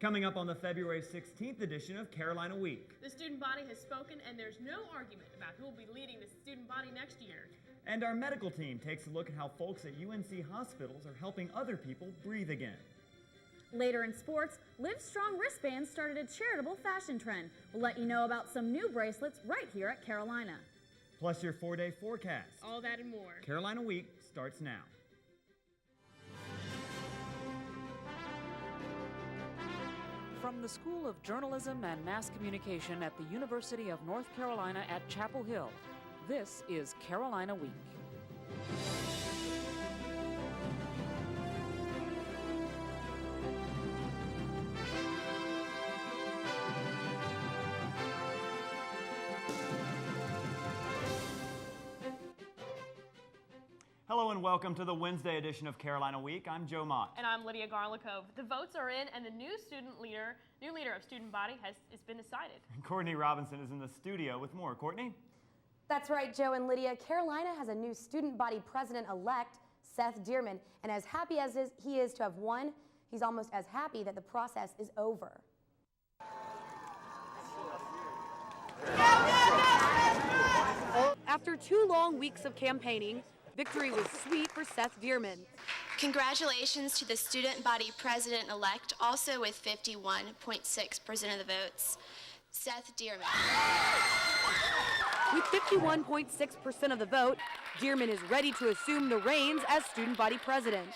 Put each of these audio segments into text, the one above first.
Coming up on the February 16th edition of Carolina Week. The student body has spoken, and there's no argument about who will be leading the student body next year. And our medical team takes a look at how folks at UNC hospitals are helping other people breathe again. Later in sports, Live Strong wristbands started a charitable fashion trend. We'll let you know about some new bracelets right here at Carolina. Plus your 4-day forecast. All that and more. Carolina Week starts now. From the School of Journalism and Mass Communication at the University of North Carolina at Chapel Hill, this is Carolina Week. Hello and welcome to the Wednesday edition of Carolina Week. I'm Joe Mott. And I'm Lydia Garlikov. The votes are in, and the new leader of student body has been decided. And Courtney Robinson is in the studio with more. Courtney? That's right, Joe and Lydia. Carolina has a new student body president-elect, Seth Dearman, and as happy as he is to have won, he's almost as happy that the process is over. After 2 long weeks of campaigning, victory was sweet for Seth Dearman. Congratulations to the student body president-elect, also with 51.6% of the votes, Seth Dearman. With 51.6% of the vote, Dearman is ready to assume the reins as student body president.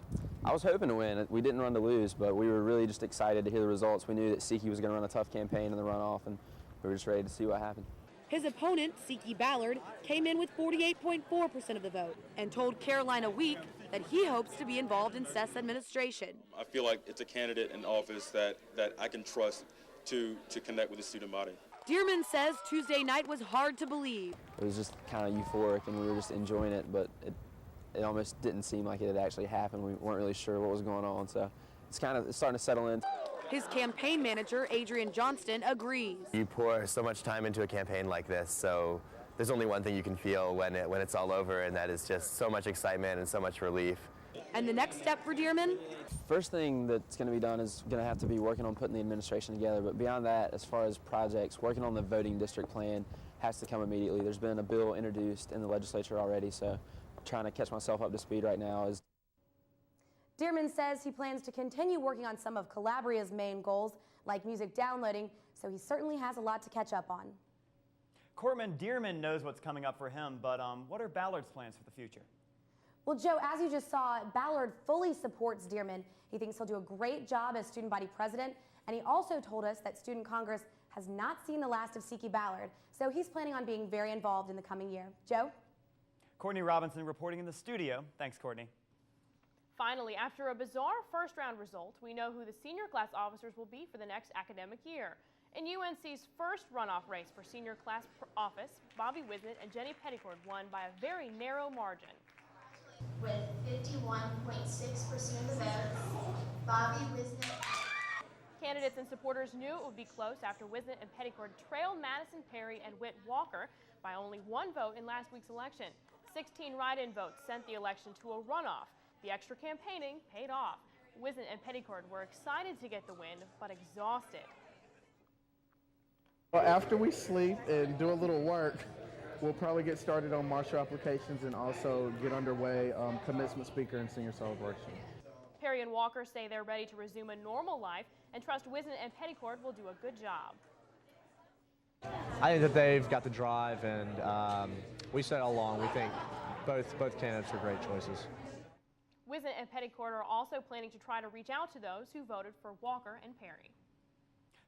I was hoping to win. We didn't run to lose, but we were really just excited to hear the results. We knew that Siki was going to run a tough campaign in the runoff, and we were just ready to see what happened. His opponent, Siki Ballard, came in with 48.4% of the vote and told Carolina Week that he hopes to be involved in Seth's administration. I feel like it's a candidate in office that I can trust to connect with the student body. Dearman says Tuesday night was hard to believe. It was just kind of euphoric, and we were just enjoying it, but it almost didn't seem like it had actually happened. We weren't really sure what was going on, so it's starting to settle in. His campaign manager, Adrian Johnston, agrees. You pour so much time into a campaign like this, so there's only one thing you can feel when it's all over, and that is just so much excitement and so much relief. And the next step for Dearman? First thing that's going to be done is going to have to be working on putting the administration together, but beyond that, as far as projects, working on the voting district plan has to come immediately. There's been a bill introduced in the legislature already, so trying to catch myself up to speed right now is. Dearman says he plans to continue working on some of Calabria's main goals, like music downloading, so he certainly has a lot to catch up on. Courtman Dearman knows what's coming up for him, but what are Ballard's plans for the future? Well, Joe, as you just saw, Ballard fully supports Dearman. He thinks he'll do a great job as student body president, and he also told us that Student Congress has not seen the last of Siki Ballard, so he's planning on being very involved in the coming year. Joe? Courtney Robinson reporting in the studio. Thanks, Courtney. Finally, after a bizarre first-round result, we know who the senior class officers will be for the next academic year. In UNC's first runoff race for senior class office, Bobby Wisnett and Jenny Petticord won by a very narrow margin. With 51.6% of the votes, Bobby Wisnett. Candidates and supporters knew it would be close after Wisnett and Petticord trailed Madison Perry and Whit Walker by only 1 vote in last week's election. 16 write-in votes sent the election to a runoff. The extra campaigning paid off. Wisnett and Petticord were excited to get the win, but exhausted. Well, after we sleep and do a little work, we'll probably get started on marshal applications and also get underway commencement speaker and senior celebration. Perry and Walker say they're ready to resume a normal life and trust Wisnett and Petticord will do a good job. I think that they've got the drive, and we said all along, we think both candidates are great choices. Wisnett and Petticord are also planning to try to reach out to those who voted for Walker and Perry.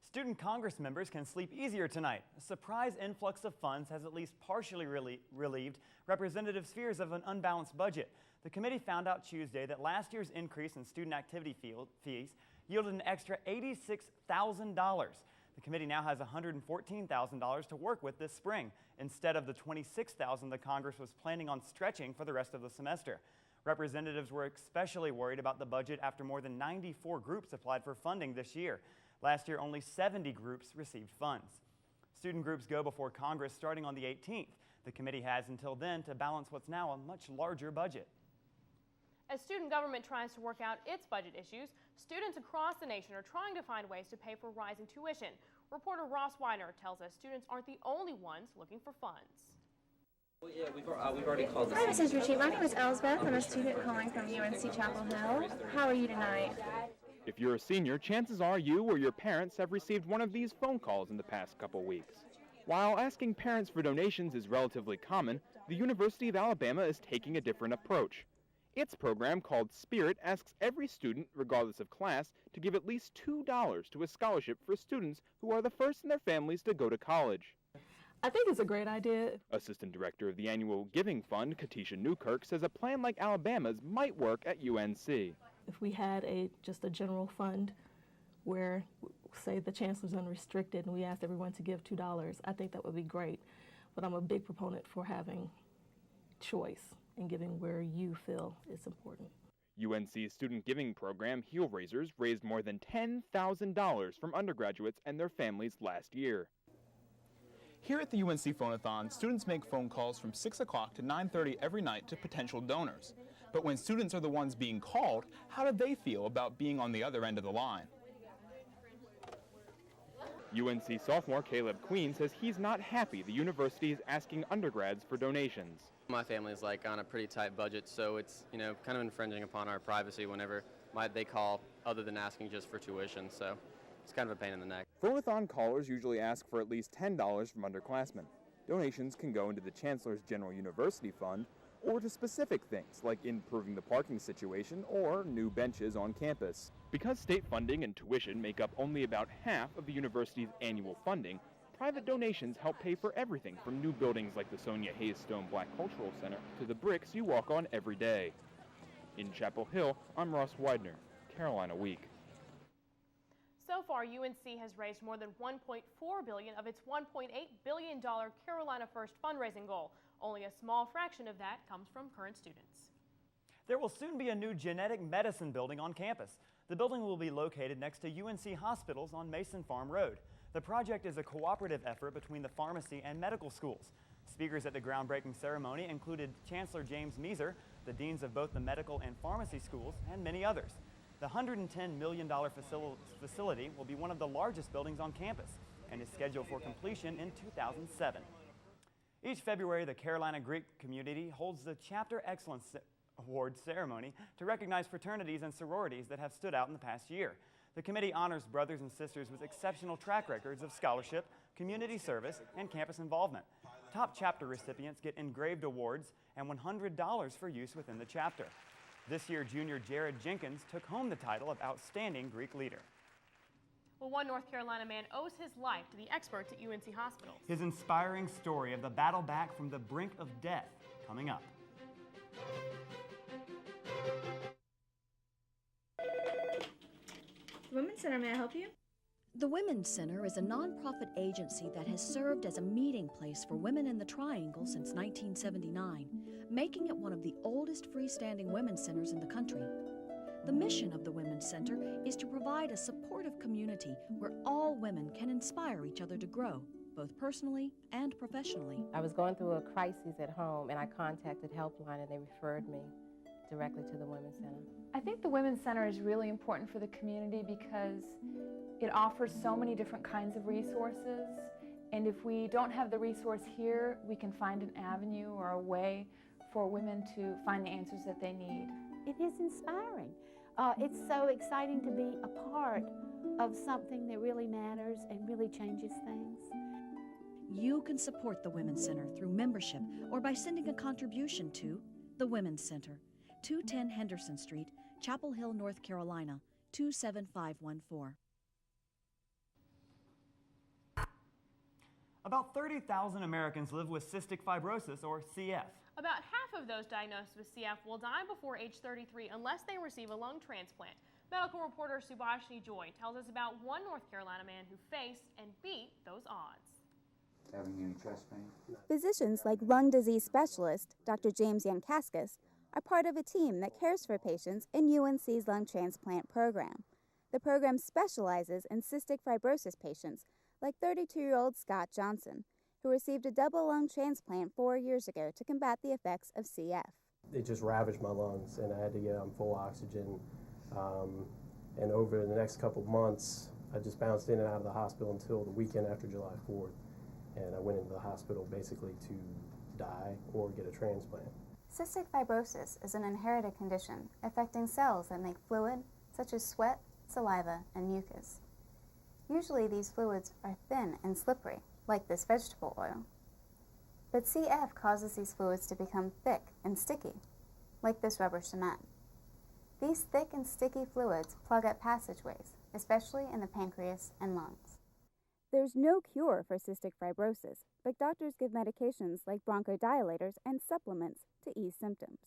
Student Congress members can sleep easier tonight. A surprise influx of funds has at least partially relieved representatives' fears of an unbalanced budget. The committee found out Tuesday that last year's increase in student activity fees yielded an extra $86,000. The committee now has $114,000 to work with this spring, instead of the $26,000 the Congress was planning on stretching for the rest of the semester. Representatives were especially worried about the budget after more than 94 groups applied for funding this year. Last year, only 70 groups received funds. Student groups go before Congress starting on the 18th. The committee has until then to balance what's now a much larger budget. As student government tries to work out its budget issues, Students across the nation are trying to find ways to pay for rising tuition. Reporter Ross Weiner tells us students aren't the only ones looking for funds. Well, yeah, we've already called. Hi, Mrs. Ritchie. My name is Elsbeth. I'm a student calling from UNC Chapel Hill. How are you tonight? If you're a senior, chances are you or your parents have received one of these phone calls in the past couple weeks. While asking parents for donations is relatively common, the University of Alabama is taking a different approach. Its program, called Spirit, asks every student, regardless of class, to give at least $2 to a scholarship for students who are the first in their families to go to college. I think it's a great idea. Assistant Director of the Annual Giving Fund, Katisha Newkirk, says a plan like Alabama's might work at UNC. If we had just a general fund where, say, the chancellor's unrestricted and we asked everyone to give $2, I think that would be great. But I'm a big proponent for having choice and giving where you feel it's important. UNC's student giving program, Heel Raisers, raised more than $10,000 from undergraduates and their families last year. Here at the UNC Phone-a-thon, students make phone calls from 6 o'clock to 9:30 every night to potential donors. But when students are the ones being called, how do they feel about being on the other end of the line? UNC sophomore Caleb Queen says he's not happy the university is asking undergrads for donations. My family's on a pretty tight budget, so it's, kind of infringing upon our privacy whenever they call other than asking just for tuition, so it's kind of a pain in the neck. Phone-a-thon callers usually ask for at least $10 from underclassmen. Donations can go into the Chancellor's General University Fund or to specific things like improving the parking situation or new benches on campus. Because state funding and tuition make up only about half of the university's annual funding, private donations help pay for everything from new buildings like the Sonia Hayes Stone Black Cultural Center to the bricks you walk on every day. In Chapel Hill, I'm Ross Widener, Carolina Week. So far, UNC has raised more than $1.4 billion of its $1.8 billion Carolina First fundraising goal. Only a small fraction of that comes from current students. There will soon be a new genetic medicine building on campus. The building will be located next to UNC hospitals on Mason Farm Road. The project is a cooperative effort between the pharmacy and medical schools. Speakers at the groundbreaking ceremony included Chancellor James Measer, the deans of both the medical and pharmacy schools, and many others. The $110 million facility will be one of the largest buildings on campus and is scheduled for completion in 2007. Each February, the Carolina Greek community holds the Chapter Excellence Award ceremony to recognize fraternities and sororities that have stood out in the past year. The committee honors brothers and sisters with exceptional track records of scholarship, community service, and campus involvement. Top chapter recipients get engraved awards and $100 for use within the chapter. This year, junior Jared Jenkins took home the title of Outstanding Greek Leader. Well, one North Carolina man owes his life to the experts at UNC hospitals. His inspiring story of the battle back from the brink of death coming up. Women's Center, may I help you? The Women's Center is a nonprofit agency that has served as a meeting place for women in the Triangle since 1979, making it one of the oldest freestanding women's centers in the country. The mission of the Women's Center is to provide a supportive community where all women can inspire each other to grow, both personally and professionally. I was going through a crisis at home and I contacted Helpline and they referred me directly to the Women's Center. I think the Women's Center is really important for the community because it offers so many different kinds of resources, and if we don't have the resource here, we can find an avenue or a way for women to find the answers that they need. It is inspiring. It's so exciting to be a part of something that really matters and really changes things. You can support the Women's Center through membership or by sending a contribution to the Women's Center, 210 Henderson Street, Chapel Hill, North Carolina, 27514. About 30,000 Americans live with cystic fibrosis, or CF. About half of those diagnosed with CF will die before age 33 unless they receive a lung transplant. Medical reporter Subhashini Joy tells us about one North Carolina man who faced and beat those odds. Having any chest pain? Physicians like lung disease specialist Dr. James Yankaskis are part of a team that cares for patients in UNC's lung transplant program. The program specializes in cystic fibrosis patients like 32-year-old Scott Johnson, who received a double lung transplant 4 years ago to combat the effects of CF. It just ravaged my lungs, and I had to get on full oxygen. And over the next couple months, I just bounced in and out of the hospital until the weekend after July 4th. And I went into the hospital basically to die or get a transplant. Cystic fibrosis is an inherited condition affecting cells that make fluid, such as sweat, saliva, and mucus. Usually these fluids are thin and slippery, like this vegetable oil. But CF causes these fluids to become thick and sticky, like this rubber cement. These thick and sticky fluids plug up passageways, especially in the pancreas and lungs. There's no cure for cystic fibrosis, but doctors give medications like bronchodilators and supplements to ease symptoms.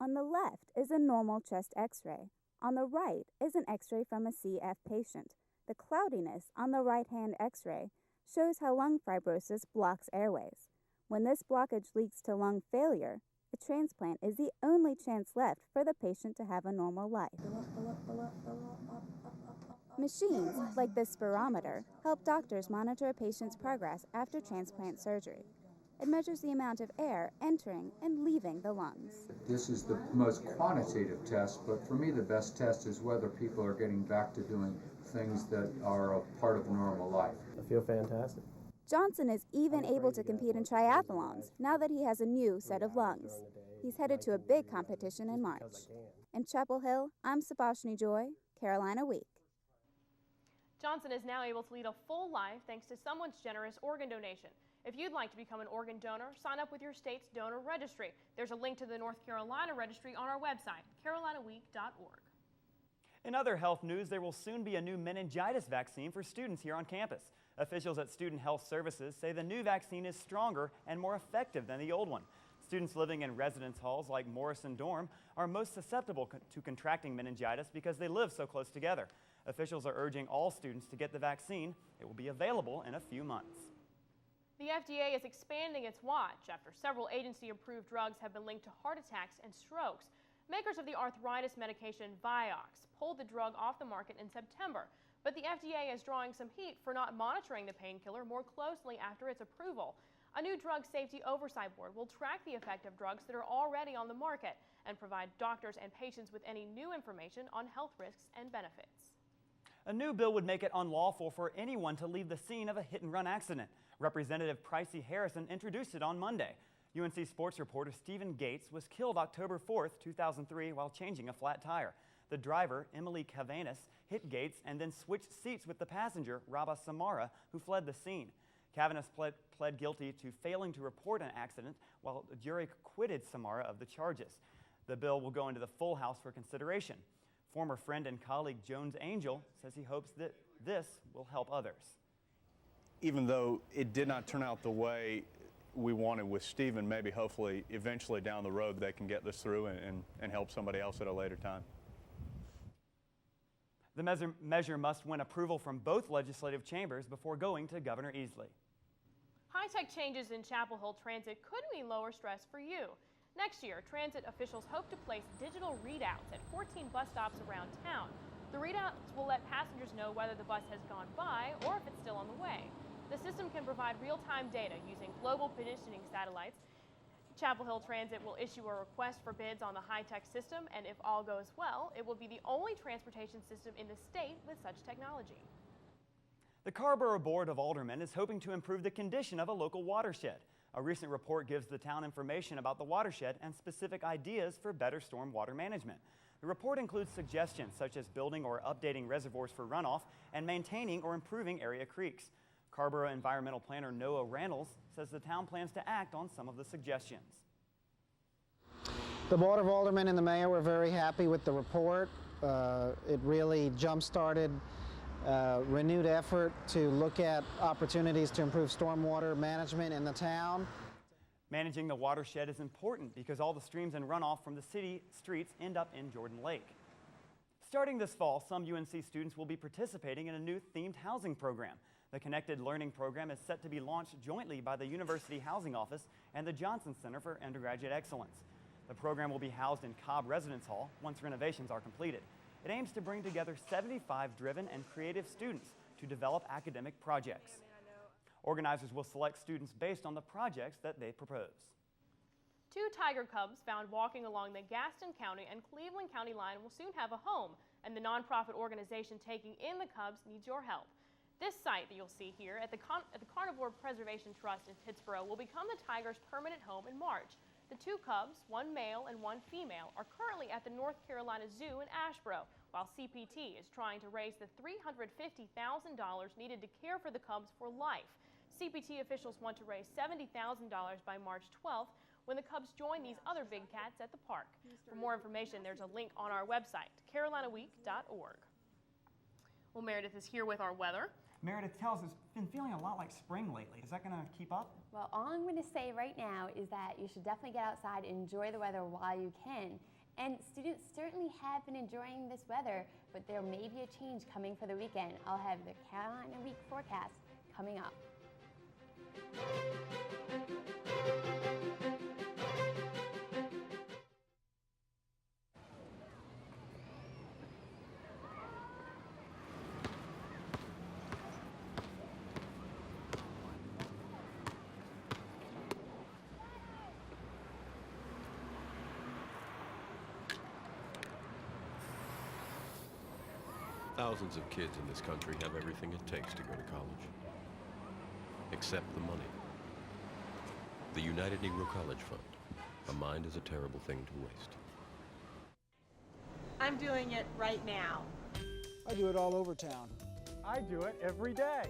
On the left is a normal chest x-ray. On the right is an x-ray from a CF patient. The cloudiness on the right-hand x-ray shows how lung fibrosis blocks airways. When this blockage leads to lung failure, a transplant is the only chance left for the patient to have a normal life. Machines like this spirometer help doctors monitor a patient's progress after transplant surgery. It measures the amount of air entering and leaving the lungs. This is the most quantitative test, but for me the best test is whether people are getting back to doing things that are a part of normal life. I feel fantastic. Johnson is even able to compete in triathlons now that he has a new set of lungs. He's headed to a big competition in March. In Chapel Hill, I'm Subhashini Joy, Carolina Week. Johnson is now able to lead a full life thanks to someone's generous organ donation. If you'd like to become an organ donor, sign up with your state's donor registry. There's a link to the North Carolina registry on our website, carolinaweek.org. In other health news, there will soon be a new meningitis vaccine for students here on campus. Officials at Student Health Services say the new vaccine is stronger and more effective than the old one. Students living in residence halls like Morrison Dorm are most susceptible to contracting meningitis because they live so close together. Officials are urging all students to get the vaccine. It will be available in a few months. The FDA is expanding its watch after several agency-approved drugs have been linked to heart attacks and strokes. Makers of the arthritis medication Vioxx pulled the drug off the market in September, but the FDA is drawing some heat for not monitoring the painkiller more closely after its approval. A new drug safety oversight board will track the effect of drugs that are already on the market and provide doctors and patients with any new information on health risks and benefits. A new bill would make it unlawful for anyone to leave the scene of a hit-and-run accident. Representative Pricey Harrison introduced it on Monday. UNC sports reporter Stephen Gates was killed October 4th, 2003 while changing a flat tire. The driver, Emily Cavanis, hit Gates and then switched seats with the passenger, Rabah Samara, who fled the scene. Cavanis pled guilty to failing to report an accident, while the jury acquitted Samara of the charges. The bill will go into the full House for consideration. Former friend and colleague Jones Angel says he hopes that this will help others. Even though it did not turn out the way we wanted with Stephen, maybe hopefully eventually down the road they can get this through and help somebody else at a later time. The measure must win approval from both legislative chambers before going to Governor Easley. High-tech changes in Chapel Hill Transit could mean lower stress for you. Next year, transit officials hope to place digital readouts at 14 bus stops around town. The readouts will let passengers know whether the bus has gone by or if it's still on the way. The system can provide real-time data using global positioning satellites. Chapel Hill Transit will issue a request for bids on the high-tech system, and if all goes well, it will be the only transportation system in the state with such technology. The Carrboro Board of Aldermen is hoping to improve the condition of a local watershed. A recent report gives the town information about the watershed and specific ideas for better storm water management. The report includes suggestions such as building or updating reservoirs for runoff and maintaining or improving area creeks. Carrboro Environmental Planner Noah Randalls says the town plans to act on some of the suggestions. The Board of Aldermen and the Mayor were very happy with the report. It really jump-started renewed effort to look at opportunities to improve stormwater management in the town. Managing the watershed is important because all the streams and runoff from the city streets end up in Jordan Lake. Starting this fall, some UNC students will be participating in a new themed housing program. The Connected Learning program is set to be launched jointly by the University Housing Office and the Johnson Center for Undergraduate Excellence. The program will be housed in Cobb Residence Hall once renovations are completed. It aims to bring together 75 driven and creative students to develop academic projects. Organizers will select students based on the projects that they propose. 2 tiger cubs found walking along the Gaston County and Cleveland County line will soon have a home and the nonprofit organization taking in the cubs needs your help. This site that you'll see here at the Carnivore Preservation Trust in Pittsboro will become the Tigers' permanent home in March. The 2 cubs, 1 male and 1 female, are currently at the North Carolina Zoo in Asheboro, while CPT is trying to raise the $350,000 needed to care for the cubs for life. CPT officials want to raise $70,000 by March 12th when the cubs join these other big cats at the park. For more information, there's a link on our website, carolinaweek.org. Well, Meredith is here with our weather. Meredith, tell us, it's been feeling a lot like spring lately. Is that going to keep up? Well, all I'm going to say right now is that you should definitely get outside and enjoy the weather while you can. And students certainly have been enjoying this weather, but there may be a change coming for the weekend. I'll have the Carolina Week forecast coming up. Thousands of kids in this country have everything it takes to go to college, except the money. The United Negro College Fund. A mind is a terrible thing to waste. I'm doing it right now. I do it all over town. I do it every day.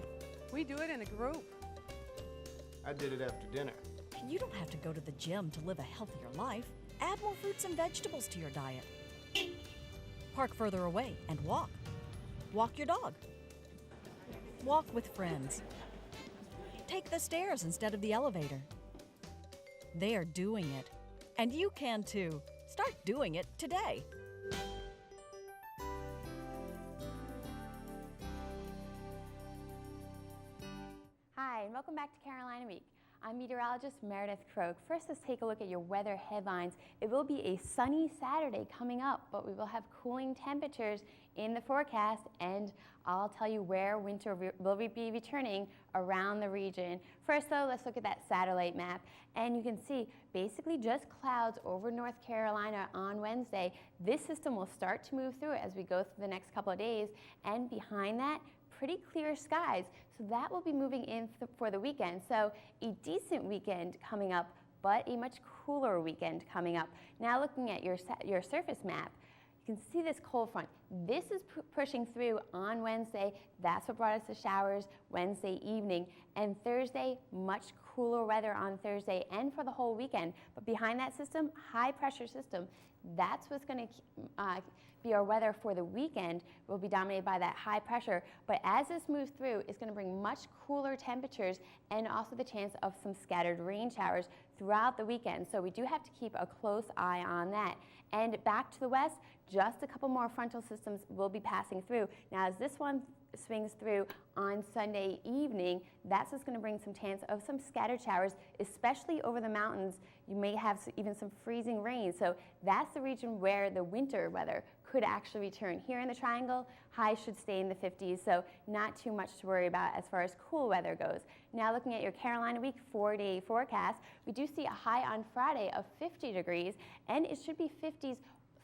We do it in a group. I did it after dinner. And you don't have to go to the gym to live a healthier life. Add more fruits and vegetables to your diet. Park further away and walk. Walk your dog. Walk with friends. Take the stairs instead of the elevator. They are doing it. And you can too. Start doing it today. Hi, and welcome back to Carolina Week. I'm meteorologist Meredith Croak. First, let's take a look at your weather headlines. It will be a sunny Saturday coming up, but we will have cooling temperatures in the forecast, and I'll tell you where winter will be returning around the region. First, though, let's look at that satellite map, and you can see basically just clouds over North Carolina on Wednesday. This system will start to move through as we go through the next couple of days, and behind that, pretty clear skies. So that will be moving in for the weekend. So a decent weekend coming up, but a much cooler weekend coming up. Now looking at your surface map, you can see this cold front. This is pushing through on Wednesday. That's what brought us the showers Wednesday evening. And Thursday, much cooler weather on Thursday and for the whole weekend. But behind that system, high pressure system, that's what's going to be our weather for the weekend. Will be dominated by that high pressure. But as this moves through, it's going to bring much cooler temperatures and also the chance of some scattered rain showers throughout the weekend. So we do have to keep a close eye on that. And back to the west, just a couple more frontal systems will be passing through. Now, as this one swings through on Sunday evening, that's what's going to bring some chance of some scattered showers, especially over the mountains. You may have even some freezing rain. So that's the region where the winter weather could actually return. Here in the Triangle, highs should stay in the 50s, so not too much to worry about as far as cool weather goes. Now looking at your Carolina Week 4-day forecast, we do see a high on Friday of 50 degrees, and it should be 50s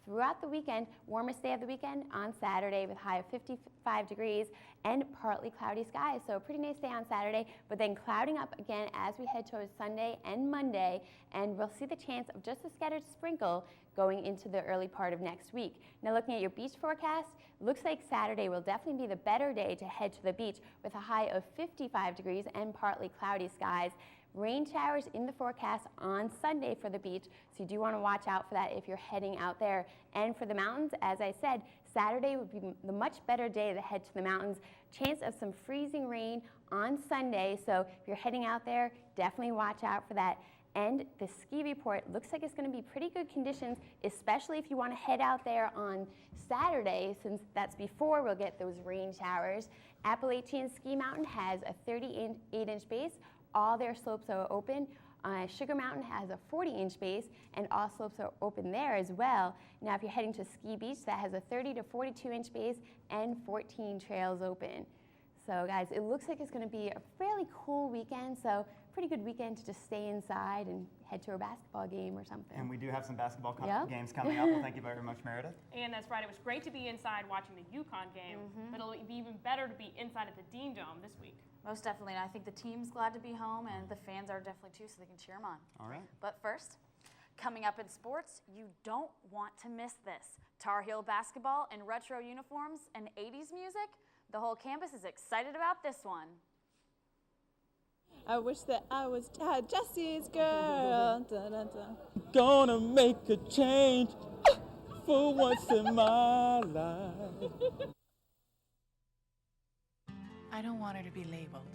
throughout the weekend. Warmest day of the weekend on Saturday with a high of 55 degrees and partly cloudy skies. So a pretty nice day on Saturday, but then clouding up again as we head towards Sunday and Monday, and we'll see the chance of just a scattered sprinkle going into the early part of next week. Now looking at your beach forecast, looks like Saturday will definitely be the better day to head to the beach with a high of 55 degrees and partly cloudy skies. Rain showers in the forecast on Sunday for the beach, so you do want to watch out for that if you're heading out there. And for the mountains, as I said, Saturday would be the much better day to head to the mountains. Chance of some freezing rain on Sunday, so if you're heading out there, definitely watch out for that. And the ski report looks like it's going to be pretty good conditions, especially if you want to head out there on Saturday, since that's before we'll get those rain showers. Appalachian Ski Mountain has a 38-inch base. All their slopes are open. Sugar Mountain has a 40-inch base, and all slopes are open there as well. Now, if you're heading to Ski Beach, that has a 30 to 42-inch base and 14 trails open. So guys, it looks like it's going to be a fairly cool weekend, so pretty good weekend to just stay inside and head to a basketball game or something. And we do have some basketball Yep. games coming up. Well, thank you very much, Meredith. And that's right. It was great to be inside watching the UConn game, but it'll be even better to be inside at the Dean Dome this week. Most definitely, and I think the team's glad to be home, and the fans are definitely too, so they can cheer them on. All right. But first, coming up in sports, you don't want to miss this. Tar Heel basketball in retro uniforms and 80s music. The whole campus is excited about this one. I wish that I was Jesse's girl. Dun, dun, dun. Gonna make a change for once in my life. I don't want her to be labeled.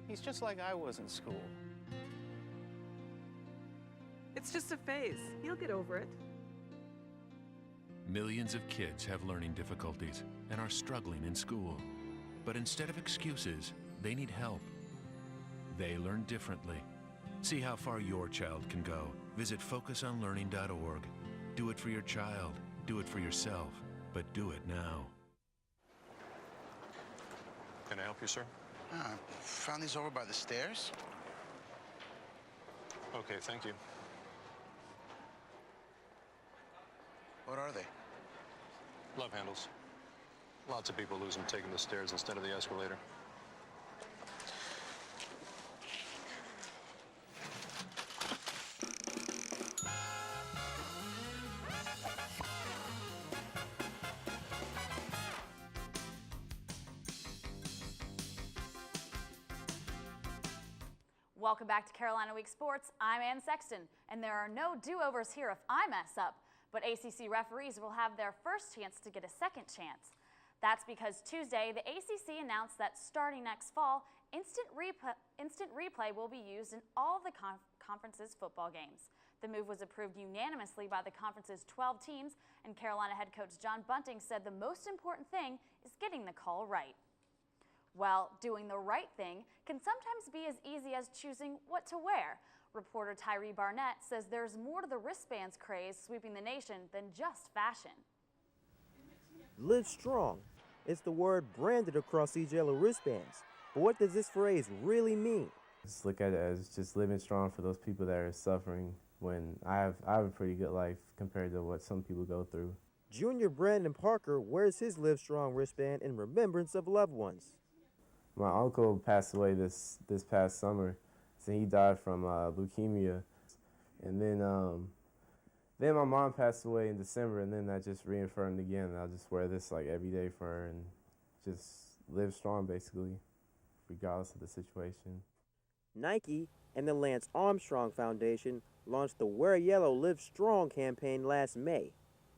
He's just like I was in school. It's just a phase. He'll get over it. Millions of kids have learning difficulties and are struggling in school. But instead of excuses, they need help. They learn differently. See how far your child can go. Visit focusonlearning.org. Do it for your child. Do it for yourself. But do it now. Can I help you, sir? I found these over by the stairs. Okay, thank you. What are they? Love handles. Lots of people lose them taking the stairs instead of the escalator. Welcome back to Carolina Week Sports. I'm Ann Sexton, and there are no do-overs here if I mess up, but ACC referees will have their first chance to get a second chance. That's because Tuesday, the ACC announced that starting next fall, instant replay will be used in all the conference's football games. The move was approved unanimously by the conference's 12 teams, and Carolina head coach John Bunting said the most important thing is getting the call right. Well, doing the right thing can sometimes be as easy as choosing what to wear. Reporter Tyree Barnett says there's more to the wristbands craze sweeping the nation than just fashion. Live strong. It's the word branded across these yellow wristbands. But what does this phrase really mean? Just look at it as just living strong for those people that are suffering when I have a pretty good life compared to what some people go through. Junior Brandon Parker wears his Live Strong wristband in remembrance of loved ones. My uncle passed away this past summer, so he died from leukemia, and then my mom passed away in December, and then that just reaffirmed again. I'll just wear this like every day for her and just live strong, basically, regardless of the situation. Nike and the Lance Armstrong Foundation launched the Wear Yellow, Live Strong campaign last May.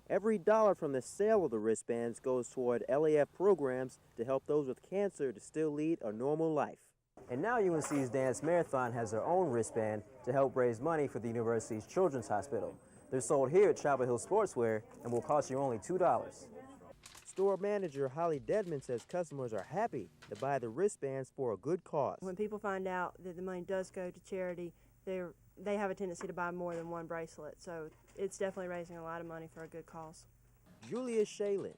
Every dollar from the sale of the wristbands goes toward LAF programs to help those with cancer to still lead a normal life. And now UNC's Dance Marathon has their own wristband to help raise money for the university's Children's Hospital. They're sold here at Chapel Hill Sportswear and will cost you only $2. Store manager Holly Dedman says customers are happy to buy the wristbands for a good cause. When people find out that the money does go to charity, they have a tendency to buy more than one bracelet, so it's definitely raising a lot of money for a good cause. Julia Shalin,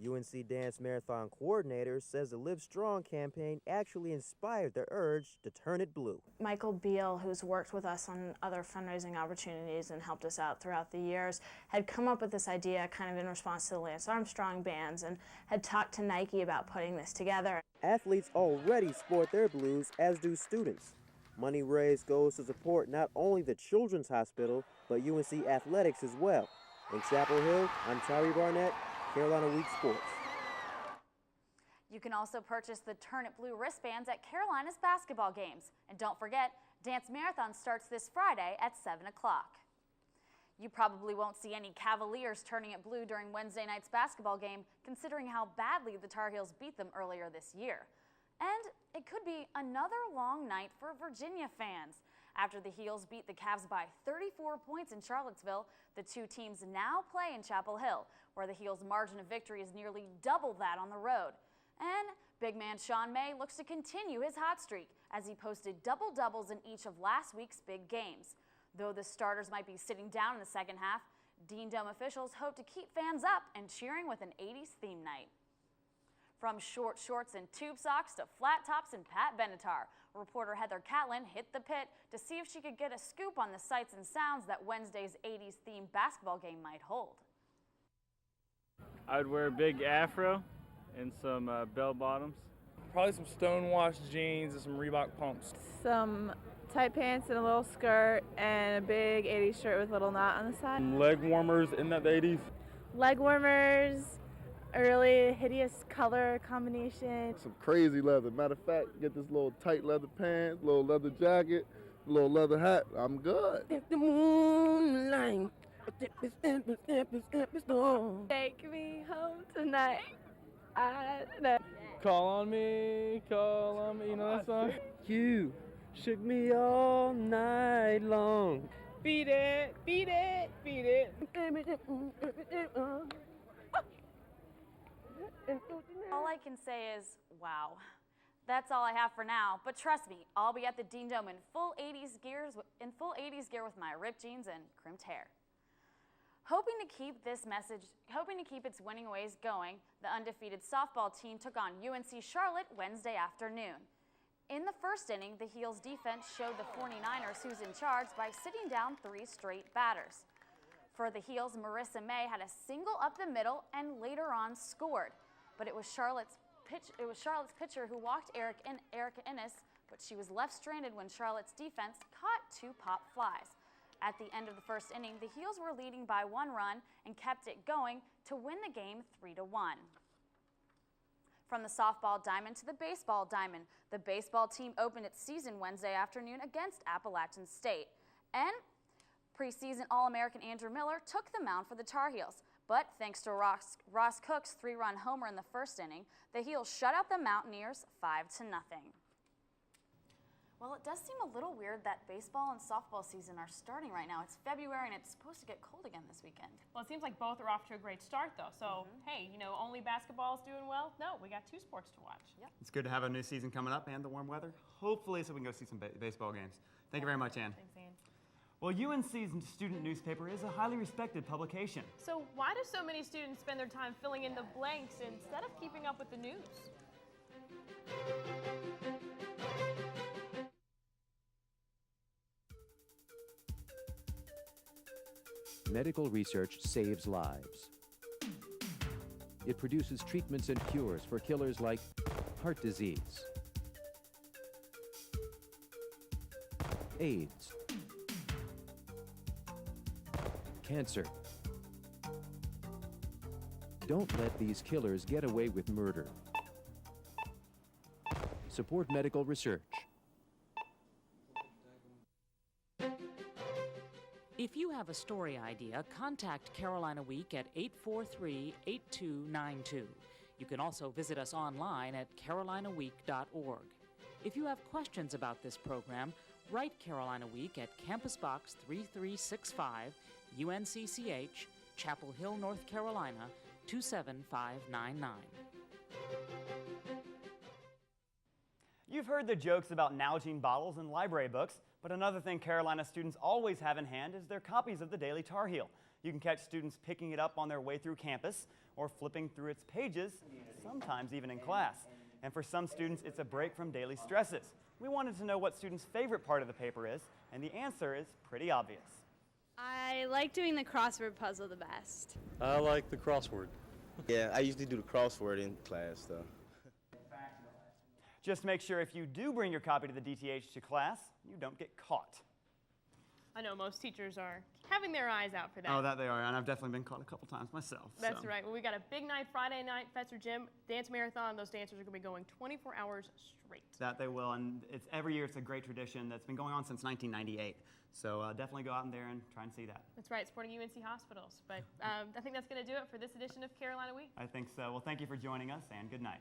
UNC Dance Marathon coordinator, says the Live Strong campaign actually inspired the urge to turn it blue. Michael Beal, who's worked with us on other fundraising opportunities and helped us out throughout the years, had come up with this idea kind of in response to the Lance Armstrong bands and had talked to Nike about putting this together. Athletes already sport their blues, as do students. Money raised goes to support not only the Children's Hospital, but UNC Athletics as well. In Chapel Hill, I'm Tyree Barnett, Carolina Week Sports. You can also purchase the Turn It Blue wristbands at Carolina's basketball games. And don't forget, Dance Marathon starts this Friday at 7 o'clock. You probably won't see any Cavaliers turning it blue during Wednesday night's basketball game, considering how badly the Tar Heels beat them earlier this year. And it could be another long night for Virginia fans. After the Heels beat the Cavs by 34 points in Charlottesville, the two teams now play in Chapel Hill, where the Heels' margin of victory is nearly double that on the road. And big man Sean May looks to continue his hot streak as he posted double-doubles in each of last week's big games. Though the starters might be sitting down in the second half, Dean Dome officials hope to keep fans up and cheering with an 80s theme night. From short shorts and tube socks to flat tops and Pat Benatar, reporter Heather Catlin hit the pit to see if she could get a scoop on the sights and sounds that Wednesday's 80s themed basketball game might hold. I'd wear a big afro and some bell bottoms. Probably some Stonewashed jeans and some Reebok pumps. Some tight pants and a little skirt and a big 80s shirt with a little knot on the side. Leg warmers, isn't that the 80s? Leg warmers, a really hideous color combination. Some crazy leather. Matter of fact, get this little tight leather pants, little leather jacket, little leather hat. I'm good. If the moonlight, take me home tonight. Call on me, you know that song? You shook me all night long. Beat it, beat it, beat it. All I can say is, wow. That's all I have for now, but trust me, I'll be at the Dean Dome in full 80s gear with my ripped jeans and crimped hair. Hoping to keep its winning ways going, the undefeated softball team took on UNC Charlotte Wednesday afternoon. In the first inning, the Heels defense showed the 49ers who's in charge by sitting down 3 straight batters. For the Heels, Marissa May had a single up the middle and later on scored, but it was Charlotte's pitcher who walked Erica Innes, but she was left stranded when Charlotte's defense caught 2 pop flies. At the end of the first inning, the Heels were leading by 1 run and kept it going to win the game 3-1. From the softball diamond to the baseball diamond, the baseball team opened its season Wednesday afternoon against Appalachian State. And preseason All-American Andrew Miller took the mound for the Tar Heels. But thanks to Ross Cook's 3-run homer in the first inning, the Heels shut out the Mountaineers 5-0. Well, it does seem a little weird that baseball and softball season are starting right now. It's February and it's supposed to get cold again this weekend. Well, it seems like both are off to a great start, though. So, hey, you know, only basketball's doing well? No, we got 2 sports to watch. Yep. It's good to have a new season coming up and the warm weather. Hopefully, so we can go see some baseball games. Thank you very much, Ann. Thanks, Ann. Well, UNC's student newspaper is a highly respected publication. So why do so many students spend their time filling in the blanks instead of keeping up with the news? Medical research saves lives. It produces treatments and cures for killers like heart disease, AIDS, cancer. Don't let these killers get away with murder. Support medical research. If you have a story idea, contact Carolina Week at 843-8292. You can also visit us online at carolinaweek.org. If you have questions about this program, write Carolina Week at Campus Box 3365, UNCCH, Chapel Hill, North Carolina, 27599. You've heard the jokes about Nalgene bottles in library books, but another thing Carolina students always have in hand is their copies of the Daily Tar Heel. You can catch students picking it up on their way through campus or flipping through its pages, sometimes even in class. And for some students, it's a break from daily stresses. We wanted to know what students' favorite part of the paper is, and the answer is pretty obvious. I like doing the crossword puzzle the best. I like the crossword. Yeah, I usually do the crossword in class, though. Just make sure if you do bring your copy to the DTH to class, you don't get caught. I know most teachers are having their eyes out for that. Oh, that they are, and I've definitely been caught a couple times myself. That's right. Well, we got a big night Friday night, Fetzer Gym Dance Marathon. Those dancers are going to be going 24 hours straight. That they will, and every year it's a great tradition that's been going on since 1998. So definitely go out in there and try and see that. That's right, supporting UNC hospitals. But I think that's going to do it for this edition of Carolina Week. I think so. Well, thank you for joining us, and good night.